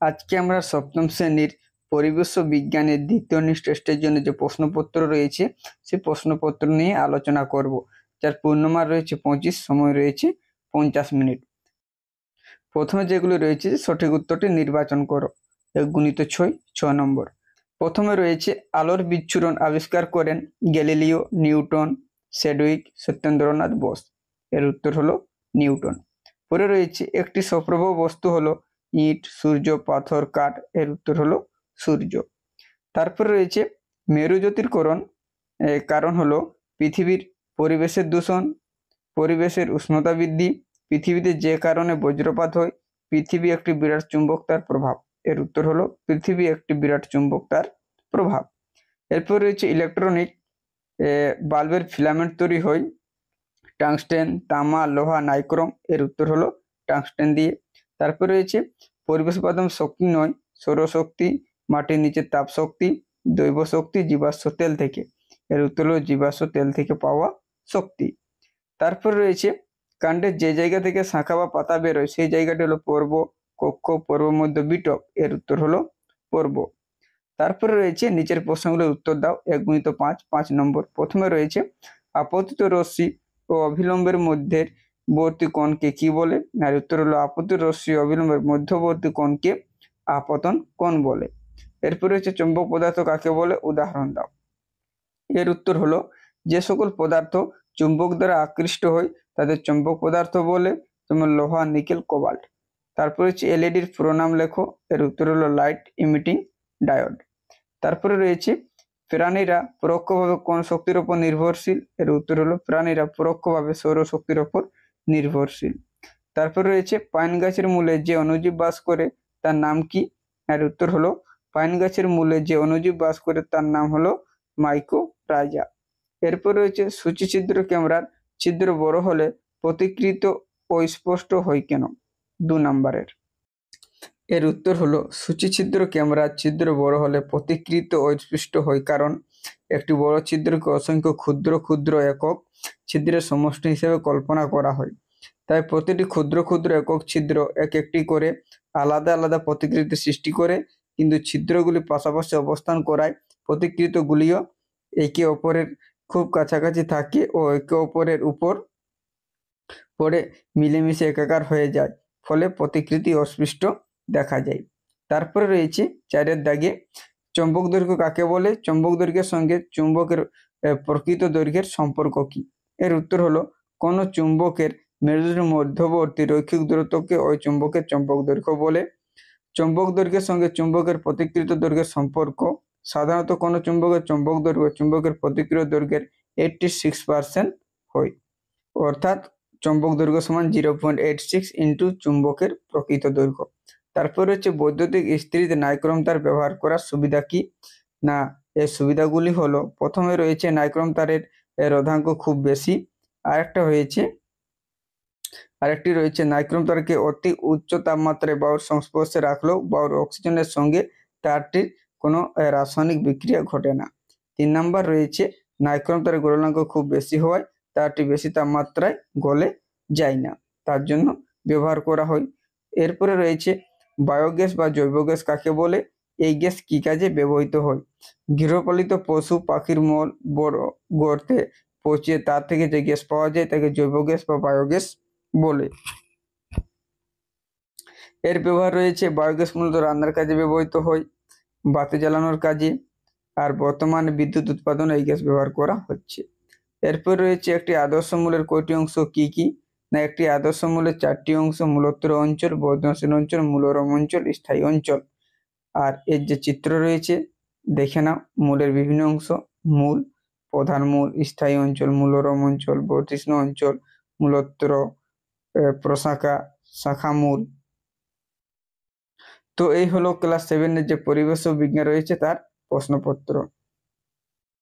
আজকে আমরা সপ্তম শ্রেণীর পরিবেশ ও বিজ্ঞানের দ্বিতীয় টেস্টের জন্য যে প্রশ্নপত্র রয়েছে সেই প্রশ্নপত্র নিয়ে আলোচনা করব, যার পূর্ণমান রয়েছে 25, সময় রয়েছে 50 মিনিট। প্রথমে যেগুলো রয়েছে সঠিক উত্তরটি নির্বাচন করো। গুণিত 6 নম্বর। প্রথমে রয়েছে আলোর বিচ্ছুরণ আবিষ্কার করেন গ্যালিলিও, নিউটন, সেডউইক, সত্যেন্দ্রনাথ বোস। এর উত্তর হলো নিউটন। পরে রয়েছে একটি সপ্রভ বস্তু হলো ইট, সূর্য, পাথর, কাঠ। এর উত্তর হলো সূর্য। তারপর রয়েছে মেরু জ্যোতির্করণ কারণ হলো পৃথিবীর পরিবেশের দূষণ, পরিবেশের উষ্ণতা বৃদ্ধি, পৃথিবীতে যে কারণে বজ্রপাত হয়, পৃথিবী একটি বিরাট চুম্বক, তার প্রভাব। এর উত্তর হলো পৃথিবী একটি বিরাট চুম্বক, তার প্রভাব। এরপর রয়েছে ইলেকট্রনিক বাল্বের ফিলামেন্ট তৈরি হয় টাংস্টেন, তামা, লোহা, নাইক্রোম। এর উত্তর হলো টাংস্টেন দিয়ে। তারপর রয়েছে পরিবেশ বান্ধব শক্তি নয় সৌরশক্তি, মাটির নিচের তাপ শক্তি, দৈব শক্তি, জীবাশ্ম তেল থেকে। এর উত্তর হলো জীবাশ্ম তেল থেকে পাওয়া শক্তি। তারপর রয়েছে কাণ্ডের যে জায়গা থেকে শাখা বা পাতা বেরোয় সেই জায়গাটি হলো পর্ব, কক্ষ, পর্ব মধ্য, বিটক। এর উত্তর হলো পর্ব। তারপরে রয়েছে নিচের প্রশ্নগুলোর উত্তর দাও। 1 × 5 নম্বর। প্রথমে রয়েছে আপতিত রশ্মি ও অবিলম্বের মধ্যবর্তী কোণকে কি বলে? আর উত্তর হলো আপতিত রশ্মি অবিলম্বের মধ্যবর্তী কোণকে আপতন কোণ বলে। এরপরে হচ্ছে চৌম্বক পদার্থ কাকে বলে? উদাহরণ দাও। এর উত্তর হলো যে সকল পদার্থ চুম্বক দ্বারা আকৃষ্ট হয় তাদের চৌম্বক পদার্থ বলে, যেমন লোহা, নিকেল, কোবাল্ট। তারপরে হচ্ছে এলইডির পুরো নাম লেখো। এর উত্তর হলো লাইট ইমিটিং ডায়োড। তারপরে রয়েছে প্রাণীরা পরোক্ষভাবে কোন শক্তির উপর নির্ভরশীল? এর উত্তর হলো প্রাণীরা পরোক্ষভাবে সৌরশক্তির উপর নির্ভরশীল। তারপরে রয়েছে পাইন গাছের মূলে যে অণুজীব বাস করে তার নাম কি? এর উত্তর হলো পাইন গাছের মূলে যে অণুজীব বাস করে তার নাম হলো মাইকোপ্লাজা। এরপর রয়েছে সূচিছিদ্র ক্যামেরার ছিদ্র বড় হলে প্রতিকৃত অস্পষ্ট হয় কেন? 2 নম্বরের। এর উত্তর হলো সূচিছিদ্র ক্যামেরার ছিদ্র বড় হলে প্রতিকৃত অস্পষ্ট হয় কারণ একটি বড় ছিদ্রকে অসংখ্য ক্ষুদ্র ক্ষুদ্র একক ছিদ্রের সমষ্টি হিসেবে কল্পনা করা হয়। তাই প্রতিটি ক্ষুদ্র ক্ষুদ্র একক ছিদ্র এক একটি করে আলাদা আলাদা প্রতিকৃতি সৃষ্টি করে, কিন্তু ছিদ্রগুলি পাশাপাশি অবস্থান করায় প্রতিকৃতগুলিও একে অপরের খুব কাছাকাছি থাকে ও একে অপরের উপর পড়ে মিলেমিশে একাকার হয়ে যায়, ফলে প্রতিকৃতি অস্পষ্ট দেখা যায়। তারপরে রয়েছে 4 দাগে চৌম্বক দৈর্ঘ্য কাকে বলে? চৌম্বক দৈর্ঘ্যের সঙ্গে চুম্বকের প্রকৃত দৈর্ঘ্যের সম্পর্ক কি? এর উত্তর হলো কোন চুম্বকের মেরুর মধ্যবর্তী রৈখিক দূরত্বকে ওই চুম্বকের চৌম্বক দৈর্ঘ্য বলে। চৌম্বক দৈর্ঘ্যের সঙ্গে চুম্বকের প্রতিকৃত দৈর্ঘ্যের সম্পর্ক সাধারণত কোন চুম্বকের চৌম্বক দৈর্ঘ্য চুম্বকের প্রতিকৃত দৈর্ঘ্যের 86% হয়, অর্থাৎ চৌম্বক দৈর্ঘ্য সমান 0.86 ইন্টু চুম্বকের প্রকৃত দৈর্ঘ্য। তারপর হচ্ছে বৈদ্যুতিক ইস্ত্রিতে নাইক্রোম তার ব্যবহার করার সুবিধা কি? না, এর সুবিধাগুলি হলো প্রথমে রয়েছে নাইক্রোম তারের রোধাঙ্ক খুব বেশি। আরেকটি রয়েছে নাইক্রোম তারকে অতি উচ্চ তাপমাত্রায় বায়ুর সংস্পর্শে রাখলেও বায়ুর অক্সিজেনের সঙ্গে তারটির কোনো রাসায়নিক বিক্রিয়া ঘটে না। 3 নম্বর রয়েছে নাইক্রোম তারের গলনাঙ্ক খুব বেশি হওয়ায় তারটি বেশি তাপমাত্রায় গলে যায় না, তার জন্য ব্যবহার করা হয়। এরপরে রয়েছে বায়োগ্যাস বা জৈব গ্যাস কাকে বলে? এই গ্যাস কি কাজে ব্যবহৃত হয়? গৃহপালিত পশু পাখির মল বড় গর্তে পচিয়ে তার থেকে যে গ্যাস পাওয়া যায় তাকে জৈব গ্যাস বা বায়োগ্যাস বলে। এর ব্যবহার রয়েছে বায়োগ্যাস মূলত রান্নার কাজে ব্যবহৃত হয়, বাতি জ্বালানোর কাজে, আর বর্তমানে বিদ্যুৎ উৎপাদনে এই গ্যাস ব্যবহার করা হচ্ছে। এরপর রয়েছে একটি আদর্শ মূলের কয়টি অংশ কি কি? না, একটি আদর্শ মূলের 4টি অংশ: মূলোত্তর অঞ্চল, বর্ধনশীল অঞ্চল, মূলরম অঞ্চল, স্থায়ী অঞ্চল। আর এর যে চিত্র রয়েছে দেখে নাও। মূলের বিভিন্ন অংশ: মূল, প্রধান মূল, স্থায়ী অঞ্চল, মূলরম অঞ্চল, বর্ধিষ্ণু অঞ্চল, মূলোত্তর, প্রশাখা, শাখা মূল। তো এই হলো ক্লাস 7 এর যে পরিবেশ ও বিজ্ঞান রয়েছে তার প্রশ্নপত্র।